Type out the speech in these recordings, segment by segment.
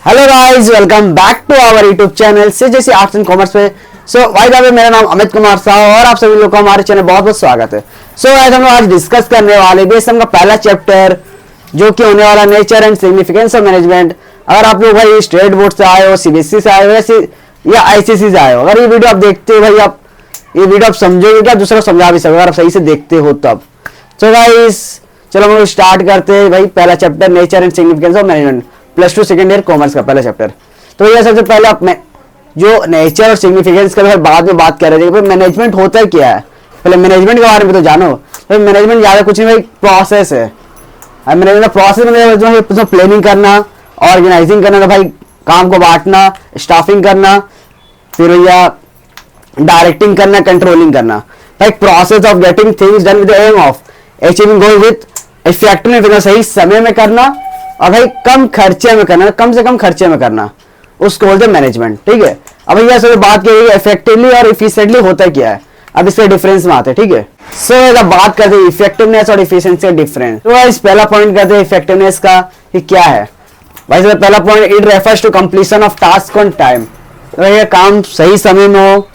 Hello guys, welcome back to our YouTube channel से जैसे arts and commerce पे। सो भाई साहब, मेरा नाम अमित कुमार साहू और आप सभी लोगों का हमारे चैनल बहुत बहुत स्वागत है। सो गाइस, हम लोग आज डिस्कस करने वाले बेसम का पहला चैप्टर जो कि होने वाला nature and significance of management. अगर आप लोग भाई स्टेट बोर्ड से आए हो, सीबीएसई से आए हो या आईसीएसई से आए हो, अगर ये वीडियो आप देखते हो भाई, आप ये वीडियो आप समझोगे क्या, दूसरा समझा भी सकोगे अगर आप सही से देखते हो तब। सो गाइस, चलो हम लोग स्टार्ट करते हैं भाई पहला chapter nature and significance of management, +2 second year commerce का पहला चैप्टर। तो ये सबसे पहले आप जो नेचर और सिग्निफिकेंस का बाद में बात कर रहे थे, मैनेजमेंट होता है क्या है, पहले मैनेजमेंट के बारे में तो जानो। तो मैनेजमेंट ज्यादा कुछ नहीं भाई, प्रोसेस है। मैनेजमेंट का प्रोसेस में प्लानिंग करना, ऑर्गेनाइजिंग करना, भाई काम को बांटना, स्टाफिंग करना, फिर भैया डायरेक्टिंग करना, कंट्रोलिंग करना। भाई process of getting things done with the aim of achieving goal with effectiveness, सही समय में करना और भाई कम खर्चे में करना, कम से कम खर्चे में करना, उसको बोलते हैं मैनेजमेंट। ठीक है, अब भैया सब बात की इफेक्टिवली और इफिशिएंटली होता क्या है, अब इसके डिफरेंस में आते हैं। ठीक है, सो जब बात करते हैं इफेक्टिवनेस और इफिशिएंसी का डिफरेंस, तो इस पहला पॉइंट करते हैं इफेक्टिवनेस का कि क्या है। भाई साहब पहला point, it refers to completion of task on time, तो ये काम सही समय में हो।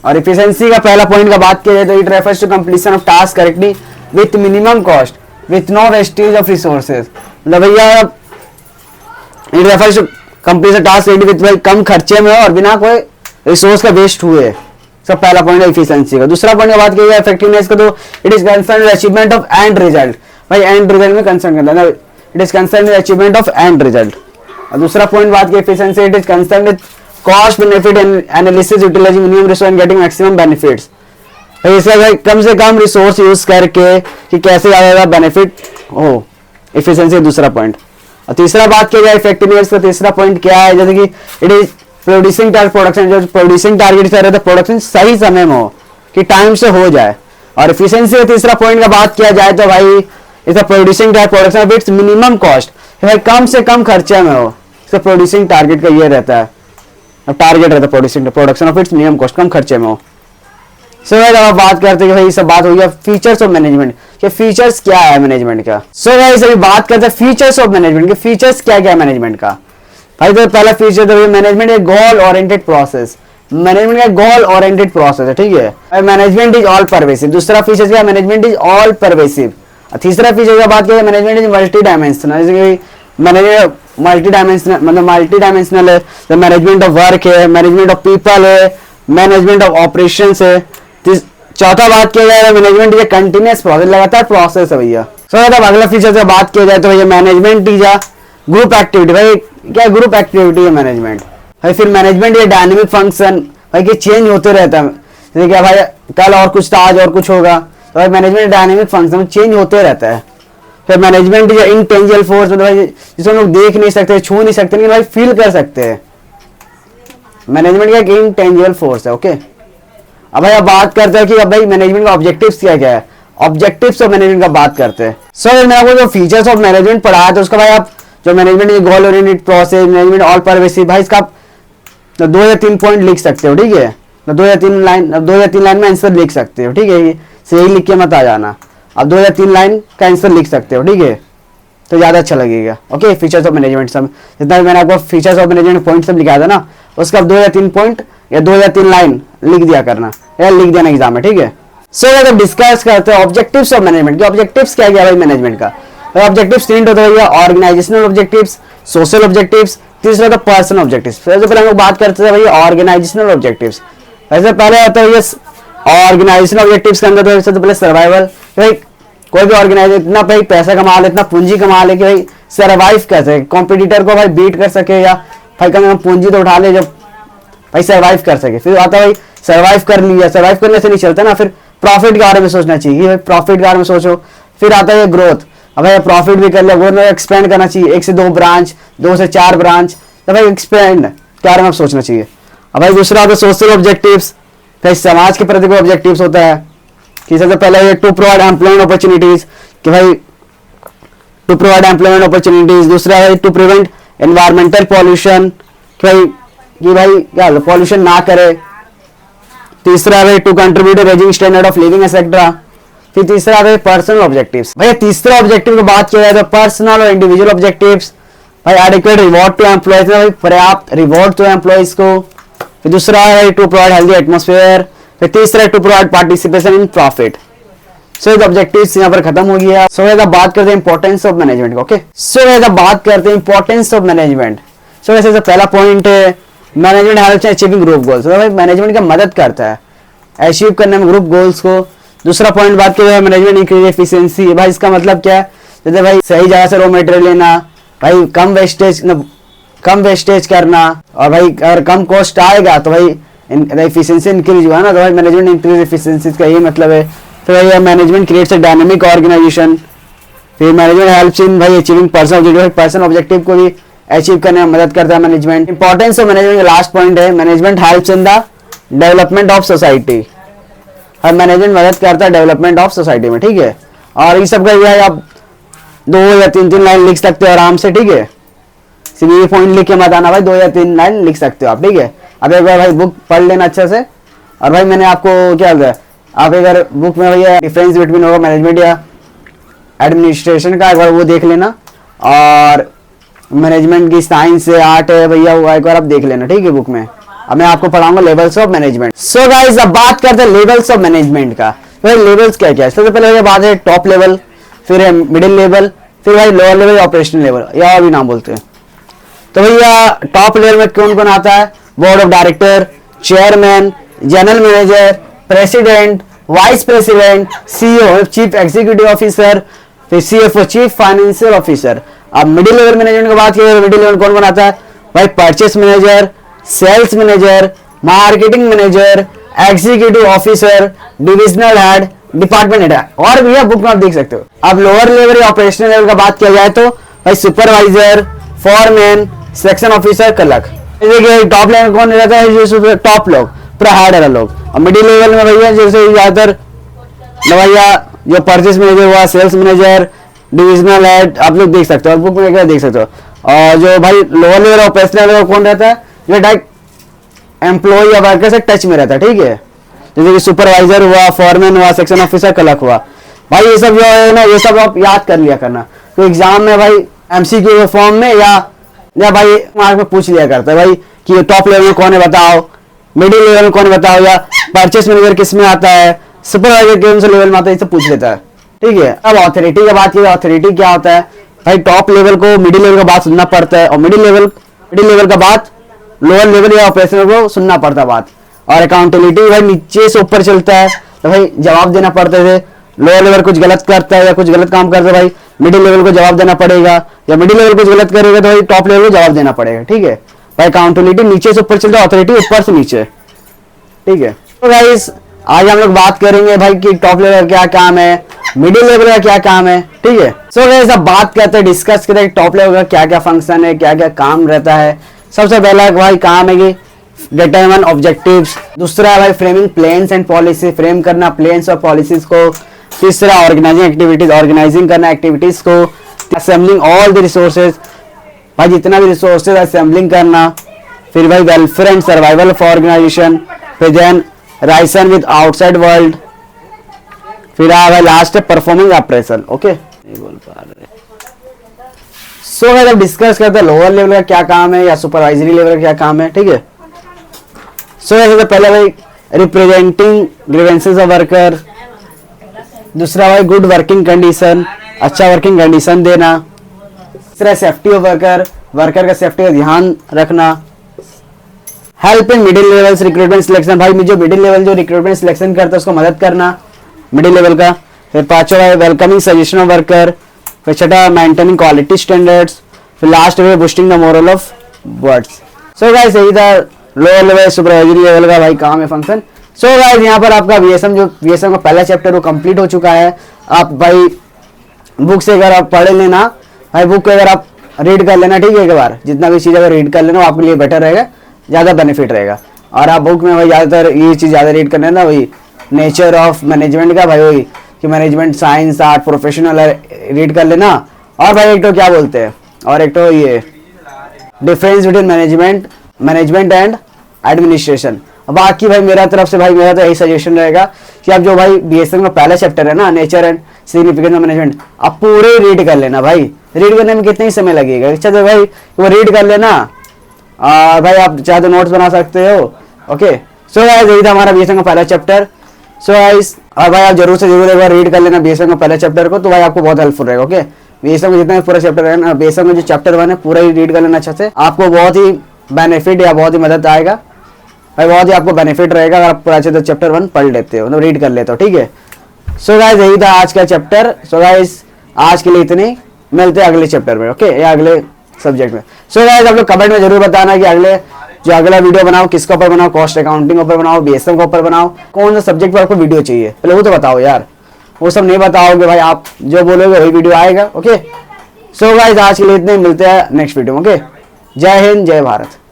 और इफिशिएंसी का पहला पॉइंट का बात किया जाए तो it refers to completion of task correctly with minimum cost with no wastage of resources. मतलब भैया it refers to completion task with भाई कम खर्चे में और बिना कोई रिसोर्स का वेस्ट हुए, सब पहला पॉइंट है इफिशिएंसी का। दूसरा पॉइंट की बात की जाए इफेक्टिवनेस का, तो it is concern with achievement of end result. भाई एंड रिजल्ट में कंसर्न करना है, it is concern with achievement of end result. और दूसरा पॉइंट बात की efficiency, it is concern with cost benefit analysis utilizing minimum resource and getting maximum benefits. भाई कम से कम रिसोर्स यूज करके कि कैसे ज्यादा बेनिफिट हो, इफिशिएंसी दूसरा पॉइंट। और तीसरा बात किया जाए इफेक्टिवनेस का, तीसरा पॉइंट क्या है, जैसे कि it is producing target production, जो प्रोड्यूसिंग टारगेट से रहता है प्रोडक्शन सही समय में हो, कि टाइम से हो जाए। और इफिशिएंसी का तीसरा पॉइंट का बात किया जाए तो भाई इस producing target production with minimum cost, भाई कम से कम खर्चे में हो, इसका प्रोड्यूसिंग टारगेट का ये रहता है, टारगेट रहता है producing production of its minimum cost, कम खर्चे में हो। सो गाइस, अब बात करते हैं भाई सब बात हो गया फीचर्स ऑफ मैनेजमेंट के, फीचर्स क्या है मैनेजमेंट का। सो गाइस, अभी बात करते हैं फीचर्स ऑफ मैनेजमेंट के, फीचर्स क्या क्या है मैनेजमेंट का। भाई तो पहला फीचर तो मैनेजमेंट एक गोल ओरिएंटेड प्रोसेस, मैनेजमेंट का गोल ओरिएंटेड प्रोसेस है। ठीक है, मैनेजमेंट इज ऑल परवेसिव। दूसरा फीचर क्या है, मैनेजमेंट इज ऑल परवेसिव। तीसरा फीचर का बात किया मैनेजमेंट इज मल्टी डायमेंशनल, जैसे मैनेजमेंट मल्टी डायमेंशनल मतलब मल्टी डायमेंशनल है, मैनेजमेंट ऑफ वर्क है, मैनेजमेंट ऑफ पीपल है, मैनेजमेंट ऑफ ऑपरेशंस है। चौथा बात किया जाए मैनेजमेंट इज कंटिन्यूअस प्रोसेस, लगातार प्रोसेस है भैया। सो अब अगला फीचर से बात किया जाए तो भैया मैनेजमेंट इज ग्रुप एक्टिविटी। भाई क्या ग्रुप एक्टिविटी है मैनेजमेंट। भाई फिर मैनेजमेंट ये डायनेमिक फंक्शन, भाई कि चेंज होते रहता है, जैसे क्या भाई कल और कुछ था, आज और कुछ होगा, तो भाई मैनेजमेंट डायनेमिक फंक्शन चेंज होते रहता है। फिर मैनेजमेंट इज इनटेंजिबल फोर्स, मतलब जिसे हम लोग देख नहीं सकते, छू नहीं सकते, लेकिन भाई फील कर सकते हैं। मैनेजमेंट का एक इनटेंजिबल फोर्स है। ओके, अब भाई बात करते हैं कि अब भाई मैनेजमेंट का ऑब्जेक्टिव्स क्या क्या है, ऑब्जेक्टिव्स ऑफ मैनेजमेंट का बात करते हैं। सो मैंने आपको जो फीचर्स ऑफ मैनेजमेंट पढ़ाया तो उसका भाई आप जो management goal oriented process, management all pervasive, भाई इसका आप 2 या 3 पॉइंट लिख सकते हो। ठीक है, 2 या 3 लाइन में आंसर लिख सकते हो। ठीक है, सही लिख के मत आ जाना, अब 2 या 3 लाइन का आंसर लिख सकते हो। ठीक है, तो ज्यादा अच्छा लगेगा। ओके, फीचर्स ऑफ मैनेजमेंट सब जितना मैंने आपको फीचर्स ऑफ मैनेजमेंट पॉइंट सब लिखा था ना, उसका 2 या 3 पॉइंट या 2 या 3 लाइन लिख दिया करना या लिख देना एग्जाम में। ठीक है, सो अगर डिस्कस करते हैं ऑब्जेक्टिव्स ऑफ मैनेजमेंट के, ऑब्जेक्टिव्स क्या क्या भाई मैनेजमेंट का। ऑब्जेक्टिव्स 3 होते हैं, ऑर्गेनाइजेशनल ऑब्जेक्टिव्स, सोशल ऑब्जेक्टिव्स, तीसरा था पर्सनल ऑब्जेक्टिव्स। सबसे पहले हम लोग बात करते हैं भाई ऑर्गेनाइजेशनल ऑब्जेक्टिव्स। वैसे पहले आता है ये ऑर्गेनाइजेशनल ऑब्जेक्टिव्स के अंदर तो सबसे पहले सर्वाइवल। भाई कोई भी ऑर्गेनाइजेशन इतना भाई पैसा कमा ले, इतना पूंजी कमा ले कि भाई सर्वाइव कर सके, कॉम्पिटिटर को भाई बीट कर सके, या भाई कम पूंजी तो उठा ले जब भाई सर्वाइव कर सके। फिर आता भाई सर्वाइव कर लिया, सर्वाइव करने से नहीं चलता ना, फिर प्रॉफिट के बारे में सोचना चाहिए, भाई प्रॉफिट के बारे में सोचो। फिर आता है ग्रोथ, अब भाई प्रॉफिट भी कर लिया, ग्रोथ में एक्सपेंड करना चाहिए, 1 से 2 ब्रांच, 2 से 4 ब्रांच, तो भाई एक्सपेंड के बारे में सोचना चाहिए। अब भाई दूसरा आता है सोशल ऑब्जेक्टिव्स, फिर समाज के प्रति कोई ऑब्जेक्टिव्स होता है कि सबसे पहले ये टू प्रोवाइड एम्प्लॉयमेंट अपॉर्चुनिटीज, कि भाई टू प्रोवाइड एम्प्लॉयमेंट अपॉर्चुनिटीज। दूसरा है टू प्रिवेंट एनवायरमेंटल पॉल्यूशन, कि भाई क्या पॉल्यूशन ना करे। तीसरा है to contribute raising standard of living etcetera. फिर तीसरा है पर्सनल ऑब्जेक्टिव्स। भाई तीसरा ऑब्जेक्टिव की बात किया जाए तो पर्सनल और इंडिविजुअल ऑब्जेक्टिव्स। भाई एडिक्वेट रिवॉर्ड टू एम्प्लॉयज, भाई पर्याप्त रिवॉर्ड टू एम्प्लॉयज को। फिर दूसरा है टू प्रोवाइड हेल्दी एटमोस्फेयर। फिर तीसरा है to provide participation in profit. So ये ऑब्जेक्टिव्स यहाँ पर खत्म हो गया। सो अब बात करते हैं इंपॉर्टेंस ऑफ मैनेजमेंट का। ओके, सो अब बात करते हैं इंपॉर्टेंस ऑफ मैनेजमेंट। सो वैसे पहला पॉइंट है management helps in achieving group goals. भाई मैनेजमेंट का मदद करता है अचीव करने में ग्रुप गोल्स को। दूसरा पॉइंट बात करें मैनेजमेंट इंक्रीज एफिशिएंसी। भाई इसका मतलब क्या है, जैसे भाई सही जगह से रॉ मटेरियल लेना, भाई कम वेस्टेज करना, और भाई अगर कम कॉस्ट आएगा तो भाई एफिशिएंसी इंक्रीज हुआ ना, तो भाई मैनेजमेंट इंक्रीज एफिशिएंसी का यही मतलब है। फिर भाई management creates a dynamic organisation. फिर मैनेजमेंट हेल्प्स इन भाई अचीविंग पर्सनल ऑब्जेक्टिव को भी अचीव करने में मदद करता है management. Importance of management last point है management helps in the development of society. और मैनेजमेंट मदद करता है डेवलपमेंट ऑफ सोसाइटी में, ठीक है। और ये सब का ये है, आप 2 या 3 लाइन लिख सकते हो आराम से, ठीक है। सिर्फ ये पॉइंट लिख के मत आना भाई, 2 या 3 लाइन लिख सकते हो आप, ठीक है। अब एक बार भाई बुक पढ़ लेना अच्छे से। और भाई मैंने आपको क्या बोला, आप अगर बुक में भैया डिफरेंस बिटवीन होगा मैनेजमेंट या एडमिनिस्ट्रेशन का, एक बार वो देख लेना। और मैनेजमेंट की साइंस है, आर्ट है भैया, वो एक बार आप देख लेना, ठीक है, बुक में। अब मैं आपको पढ़ाऊंगा levels of management. So guys अब बात करते हैं लेवल्स ऑफ मैनेजमेंट का। तो भाई लेवल्स क्या क्या है, सबसे पहले बात है टॉप लेवल, फिर है मिडिल लेवल, फिर भाई लोअर लेवल ऑपरेशनल लेवल, या और भी नाम बोलते हैं। तो भैया टॉप लेवल में कौन कौन आता है, board of director, chairman, general manager, president, vice president, CEO chief executive officer, फिर सीएफओ चीफ फाइनेंशियल ऑफिसर। अब मिडिल लेवल मैनेजमेंट की बात करें, मिडिल लेवल कौन कौन आता है भाई, purchase manager, sales manager, marketing manager, executive officer, divisional head, department head, और भैया बुक में आप देख सकते हो। अब लोअर लेवल या ऑपरेशनल लेवल का बात किया जाए तो भाई supervisor, foreman, section officer, clerk. देखिए टॉप लेवल कौन रहता है, जैसे टॉप लोग पूरा हार्ड वाला लोग। और मिडिल लेवल में भैया जैसे ज्यादातर भैया जो परचेस मैनेजर हुआ, सेल्स मैनेजर, डिविजनल हेड, आप लोग देख सकते हो, बुक में देख सकते हो। और जो भाई लोअर लेवल ऑपरेशनल लेवल कौन रहता है, जो डायरेक्ट एम्प्लॉय या वर्कर से टच में रहता है, ठीक है। जैसे कि सुपरवाइजर हुआ, फॉरमैन हुआ, सेक्शन ऑफिसर, क्लर्क हुआ। भाई ये सब जो है ना, ये सब आप याद कर लिया करना, तो एग्जाम में भाई एमसीक्यू फॉर्म में या भाई मार्क में पूछ लिया करता है भाई कि टॉप लेवल में कौन है बताओ, मिडिल लेवल में कौन है बताओ, या परचेस मैनेजर किस में आता है, सुपरवाइजर कौन से लेवल में आता है, ये सब पूछ लेता है, ठीक है। अब ऑथोरिटी की बात की, ऑथोरिटी क्या होता है भाई, टॉप लेवल को मिडिल लेवल का बात सुनना पड़ता है, और मिडिल लेवल का बात लोअर लेवल या ऑपरेशनल को सुनना पड़ता है बात। और अकाउंटेबिलिटी भाई नीचे से ऊपर चलता है, तो भाई जवाब देना पड़ता है। लोअर लेवल कुछ गलत करता है या कुछ गलत काम करता है, भाई मिडिल लेवल को जवाब देना पड़ेगा, या मिडिल लेवल कुछ गलत करेगा तो भाई टॉप लेवल को जवाब देना पड़ेगा, ठीक है। भाई अकाउंटेबिलिटी नीचे से ऊपर चलता है, ऑथोरिटी ऊपर से नीचे, ठीक है। तो गाइस आज हम लोग बात करेंगे भाई कि टॉप लेवल का क्या काम है, मिडिल लेवल का क्या काम है, ठीक है। सो गाइस अब बात करते हैं, डिस्कस करते हैं टॉप लेवल का क्या क्या फंक्शन है, क्या क्या काम रहता है। सबसे पहला भाई काम है कि डिटरमाइन ऑब्जेक्टिव्स। दूसरा है भाई framing plans and policy, frame करना प्लान्स और पॉलिसीज को। तीसरा ऑर्गेनाइजिंग एक्टिविटीज, ऑर्गेनाइजिंग करना एक्टिविटीज को। असेंबलिंग ऑल द रिसोर्सेज, भाई जितना भी रिसोर्सेज असेंबलिंग करना। फिर भाई welfare and survival of organisation. फिर then liaison with outside world. फिर भाई लास्ट है परफॉर्मिंग अप्रेजल। ओके, नहीं बोल पा रहे। सो भाई जब डिस्कस करते हैं लोअर लेवल का क्या काम है या सुपरवाइजरी लेवल का क्या काम है, ठीक है। सो ऐसे पहले भाई रिप्रेजेंटिंग ग्रीवेंसेस ऑफ वर्कर। दूसरा भाई गुड वर्किंग कंडीशन, अच्छा वर्किंग कंडीशन देना। तीसरा सेफ्टी ऑफ वर्कर, वर्कर का सेफ्टी का ध्यान रखना। Help in middle levels recruitment selection, भाई जो मिडिल लेवल जो रिक्रूटमेंट सिलेक्शन करता है उसको मदद करना मिडिल लेवल का। फिर पांचवा है वेलकमिंग सजेशन ऑफ वर्कर। फिर छठा मेंटेनिंग क्वालिटी स्टैंडर्ड्स। फिर लास्ट है boosting the moral of words. So guys यही था लोअर लेवल सुपरवाइजरी लेवल का भाई काम है फंक्शन। सो गाइस यहाँ पर आपका वीएसएम का पहला चैप्टर वो कंप्लीट हो चुका है। आप भाई बुक से अगर आप पढ़ लेना, भाई बुक को अगर आप रीड कर लेना, ठीक है, एक बार जितना भी चीज़ अगर रीड कर लेना वो आपके लिए बेटर रहेगा, ज़्यादा बेनिफिट रहेगा। और आप बुक में भाई ज़्यादातर ये चीज़ ज़्यादा रीड करना है ना, वही नेचर ऑफ मैनेजमेंट का, भाई वही कि management science art professional read कर लेना। और भाई एक तो क्या बोलते हैं, और एक तो ये difference between management and administration. बाकी भाई मेरा तरफ से भाई मेरा तो यही सजेशन रहेगा कि आप जो भाई बीएसएम का पहला चैप्टर है ना nature and significance of management, आप पूरे रीड कर लेना भाई। रीड करने में कितना ही समय लगेगा। अच्छा तो भाई वो रीड कर लेना, भाई आप चाहे तो नोट्स बना सकते हो। ओके सो गाइस यही था हमारा बीएसएम का पहला चैप्टर। सो गाइस और भाई आप जरूर से जरूर एक बार रीड कर लेना बीएसएम का पहला चैप्टर को, तो भाई आपको बहुत हेल्पफुल रहेगा। ओके बीएसएम में जितना पूरा चैप्टर है ना, बीएसएम में जो चैप्टर 1 है पूरा ही रीड कर लेना अच्छे से, आपको बहुत ही बेनिफिट या बहुत ही मदद आएगा भाई, बहुत ही आपको बेनिफिट रहेगा अगर आप पूरा अच्छे से चैप्टर 1 पढ़ लेते हो, मतलब रीड कर लेते हो। ठीक है सो गाइस यही था आज का चैप्टर। सो गाइस आज के लिए इतनी, मिलते हैं अगले चैप्टर में। ओके या अगले सब्जेक्ट में। सो गाइस आप लोग कमेंट में जरूर बताना कि अगला वीडियो बनाओ किसके ऊपर बनाओ, कॉस्ट अकाउंटिंग के ऊपर बनाओ, बीएसएम के ऊपर बनाओ, कौन सा सब्जेक्ट पर आपको वीडियो चाहिए पहले वो तो बताओ यार। वो सब नहीं बताओगे भाई, आप जो बोलोगे वही वीडियो आएगा। ओके सो गाइस आज के लिए इतने, मिलते हैं नेक्स्ट वीडियो में। ओके जय हिंद जय भारत।